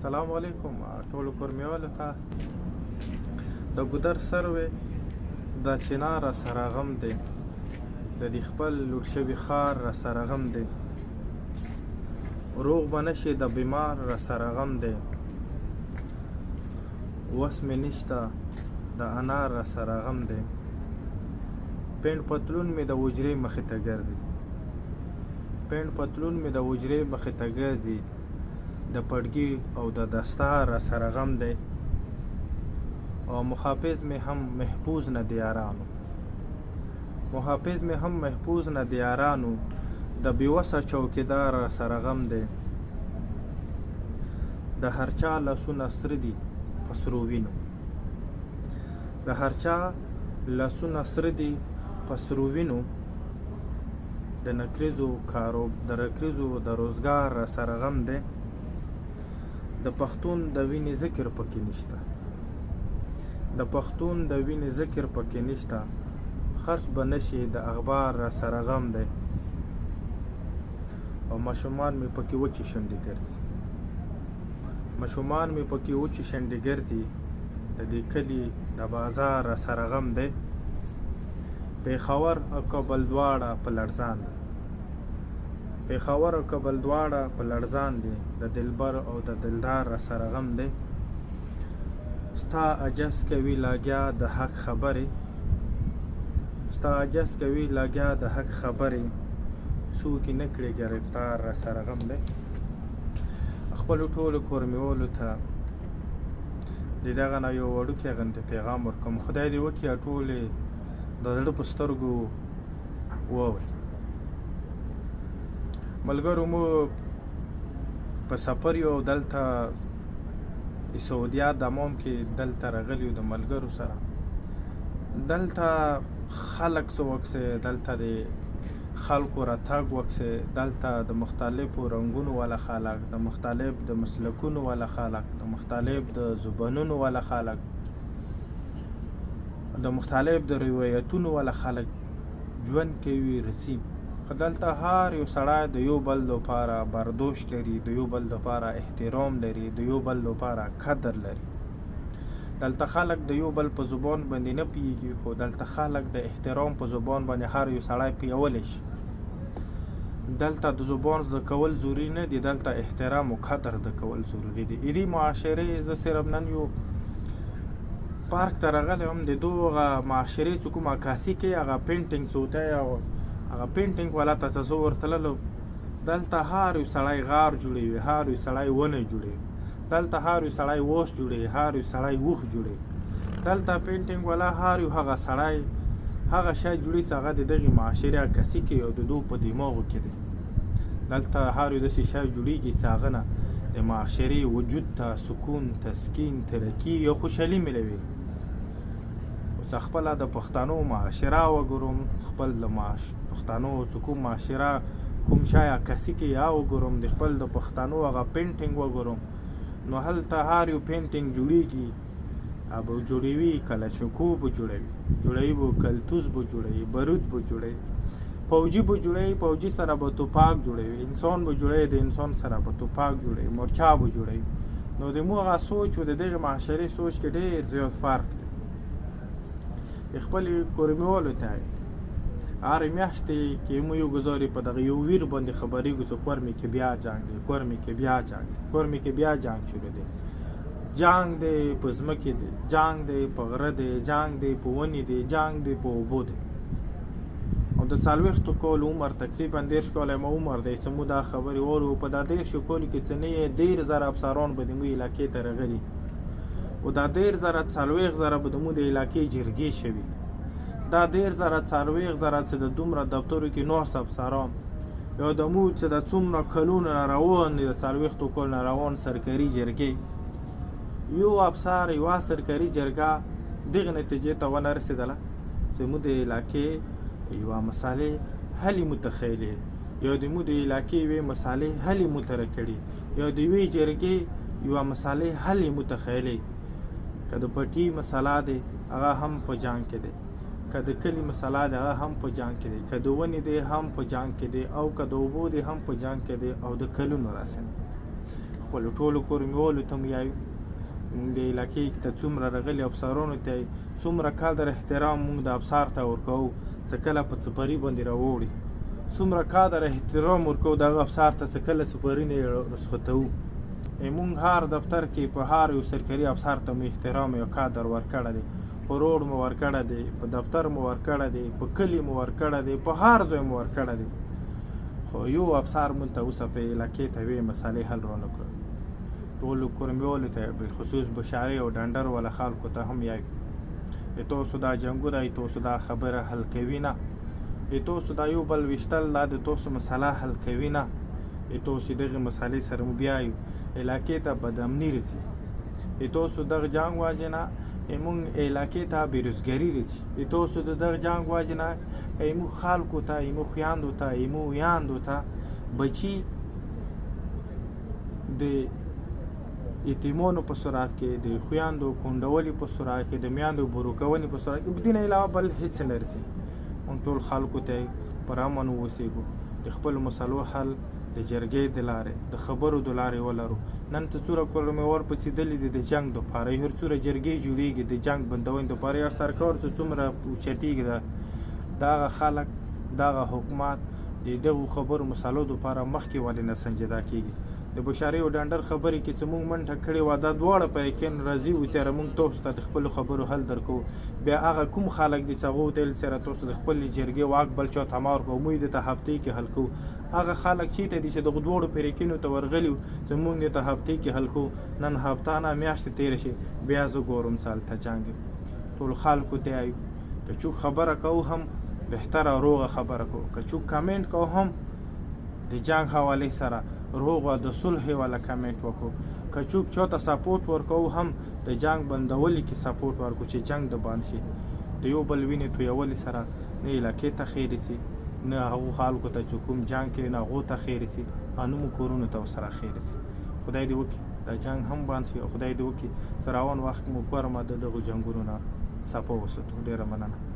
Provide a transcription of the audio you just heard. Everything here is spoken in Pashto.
سلام علیکم ټولو کورمیوالو ته. د ګودر سروې د چنار را سره غم دی، د دې خپل لوټ شوي ښار را سره غم دی. روغ به نشي د بیمار را سره غم دی، وس مې نشته د انار را سره غم دی. پینډ پتلون مې د حجرې مخې ته ګرځي، پینډ پتلون مې د حجرې مخې ته ګرځي. د پړګي او د دستار را سره غم دی، او محافظ مې هم محفوظ نه د یارانو، محافظ مې هم محفوظ نه د یارانو. د بېوسه چوکیدار را سره غم دی، د هر چا لاسونه سره دي په سرو وینو، د هر چا لاسونه سره دي په سرو وینو. د نکریزو د روزګار را سره غم دی، د پښتون د وینې ذکر پکې نشته، د پښتون د وینې ذکر پکې نشته. خرچ به نشي د اخبار را سره غم دی، او ماشومان مې پکې وچې شونډې ګرځي، ماشومان مې پکې وچې شونډې ګرځي. د دې کلي د بازار را سره غم دی، پېښور او کابل دواړه په لړزان دي، پېښور او کابل دواړه په لړزان دي. د دلبر او د دلدار را سره غم دی، ستا عجز کوي لاګیا د حق خبرې، ستا عجز کوي لاګیا د حق خبرې. څوک یې نه کړي ګرفتار را سره غم دی. خپلو ټولو کورمیوالو ته د دغه نه یو وړوکی غوندې پیغام ورکوم. خدای دې وکړي ټولې د زړه په سترګو واوري. ملګرو مو په سفر یو دلته سعودیا دمام کې دلته راغلیو د ملګرو سره. دلته خلک څه وکسې، دلته د خلکو راتګ وکسې، دلته د مختلفو رنګونو والا خلک، د مختلف د مسلکونو والا خلک، د مختلف د زبانونو والا خلک، د مختلف د روایتونو والا خلک ژوند کوي رسي. دلته هر یو سړی د یو بل لپاره برداشت لري، د یو بل لپاره احترام لري، د یو بل لپاره قدر لري. دلته خلک د یو بل په زبان باندې نه پیږي، خو دلته خلک د احترام په زبان باندې هر یو سړی پیولی شي. دلته د زبان زده کول ضروري نه دي، دلته احترام او قدر زده کول ضروري دي. دې معاشرې زه صرف نن یو پارک ته راغلی وم، د دغه معاشرې چې کوم عکاسي کوي هغه پینټینګ څوتی او هغه پینټینګ والا ته چې زه ورتللو، دلته هر یو سړی غار جوړوي، هر یو سړی ونه جوړوي، دلته هر یو سړی اوس جوړوي، هر یو سړی اوښ جوړوي. دلته پینټینګ والا هر یو هغه سړی هغه شی جوړوي چې هغه د دغې معاشرې عکاسي کوي او د دوی په دماغو کې دی. دلته هر یو داسې شی جوړېږي چې هغه نه د معاشرې وجود ته سکون، تسکین، ترقي یا خوشحالي میلوي. اوس خپله د پښتنو معاشره وګورم، خپل د پښتنو چې کوم معاشره کوم شی عکاسي کوي هغه وګورم، د خپل د پښتنو هغه پینټینګ وګورم، نو هلته هر یو پینټینګ جوړېږي به جوړوي، کلچکو به جوړوي به کلتوز به جوړوي، بارود به جوړوي، فوجي به جوړوي، فوجي سره به توپاک جوړوي، انسان به جوړوي، د انسان سره به توپاک جوړوي، مورچا به جوړوي. نو د مو هغه سوچ او د دغې معاشرې سوچ کې ډېر زیات فرق دی. خپلې کورمیوالو ته هر میاشتې کې مو یو ګزارې په دغه یو ویر باندې خبرېږو چې کور مې کې بیا جنګ دی، کور مې کې بیا جنګ دی، کور مې کې بیا جنګ شروع دی. جنګ دی په ځمکې دی، جنګ دی په غره دی، جنګ دی په ونې دی، جنګ دی په اوبو دی. او د 40 کالو عمر تقریبا 13 کاله مو عمر دی چې مو دا خبرې اورو. په دا 13 کالو کې څه نه 10,000 افسران به د مو علاقې ته راغلي، او دا 40,000 به د مو د علاقې جرګې شوي. دا 40,000 چې د دومره دفترو کې ناست افسران یا د مو چې د څومره کلونو نه روان دي، د 40 کال نه روان سرکاري جرګې، یو افسر یوه سرکاري جرګه دغه نتیجې ته ونه رسېدله چې مو د علاقې یوه مسالې حل متخیلې، یا د مو د علاقې یوې مسالې حل متره کړي، یا د یوې جرګې یوه مسالې حل متخیلې. که د پټي مسله دی هغه هم په جنګ کې دی، که د کلي مسله دی هغه هم په جنګ کې دی، که د ونې دی هم په جنګ کې دی، او که د اوبو دی هم په جنګ کې دی، او د کلونو راسنې. خپلو ټولو کورمیولو ته م یایو مونږ د علاقې ته څومره راغلي افسرانو ته څومره قدر احترام مونږ د افسر ته ورکوو څه کله په څپري باندې راوړي څومره قدر احترام ورکوو دغه افسر ته څه کله څپري نه یې رسخوتوو مونږ هر دفتر کې په هر یو سرکاري افسر ته مو احترام او قدر ورکړی دی په روډ مو ورکړی دی په دفتر مو ورکړی دی په کلي مو ورکړی دی په هر ځای مو ورکړی دی خو یو افسر مونږ ته اوسه په علاقې ته یوې مسالې حل رانه کړو ټولو کورمیولو ته بالخصوص بشاري او ډنډر والا خلکو ته هم یایو تاسو دا جنګونه تاسو دا خبره حل کوي نه تاسو دا یو بل ویشتل دا د تاسو مسله حل کوي نه تاسو دغه مسالې سره مو بیایو علاقې ته بدامني رسي تاسو دغه جنګ واجې نه مونږ علاقې ته بېروزګاري رسي تاسو د دغه جنګ واجې نه مونږ خلکو ته مونږ خویندو ته مونږ یاندو ته بچي د یتیمانو په صورت کې د خویندو کونډولي په صورت کې د میاندو بروکونې په صورت کې دین علاوه بل هیڅ نه رسي مونږ ټول خلکو ته پر امن واوسېږو د خپلو مسلو حل د جرګې د لارې د خبرو د لارې ولرو نن ته څوره کورمیور پسې دلې دي د جنګ دپاره هر څوره جرګې جوړېږي د جنګ بندونې دپاره یا سرکار څه څومره اوچتېږي دغه خلک دغه حکومت د دغو خبرو مسلو دپاره مخکې ولې نه سنجیده کېږي د بشاري او ډنډر خبرې کې چې مونږ منډه کړې وه دا دواړه په یقین راځي اوسېره مونږ تاسو ته د خپلو خبرو حل درکوو بیا هغه کوم خلک دي چې هغو ته سره تاسو د خپلې جرګې واک بل چا ته مار کوو موږ دې ته هفتې کې حل کوو هغه خلک چېرته دي چې دغو دواړو فریقینو ته ورغلي وو چې مونږ دې ته هفتې کې حل کوو نن هفته نه میاشتې تېره شي بیا زه ګورم چې هلته جنګ یم ټولو خلکو ته وایو که څوک خبره کوو هم بهتره روغه خبره کوو که څوک کمنټ کوو هم د جنګ حوالې سره روغه د صلح والا کمنټ وکړو که څوک چاته سپورټ ورکوو هم د جنګ بندولو کې سپورټ ورکړو چې جنګ د بند شي د یو بل وینې تویولو سره نه علاقې ته خیر رسي نه هغو خلکو ته چې کوم جنګ کوي نه هغو ته خیر رسي او نه مو کورونو ته ورسره خیر رسي خدای دې وکړي دا جنګ هم بند شي او خدای دې وکړي چې روان وخت مو ګورمه د دغو جنګونو نه صفا وساتو ډېره مننه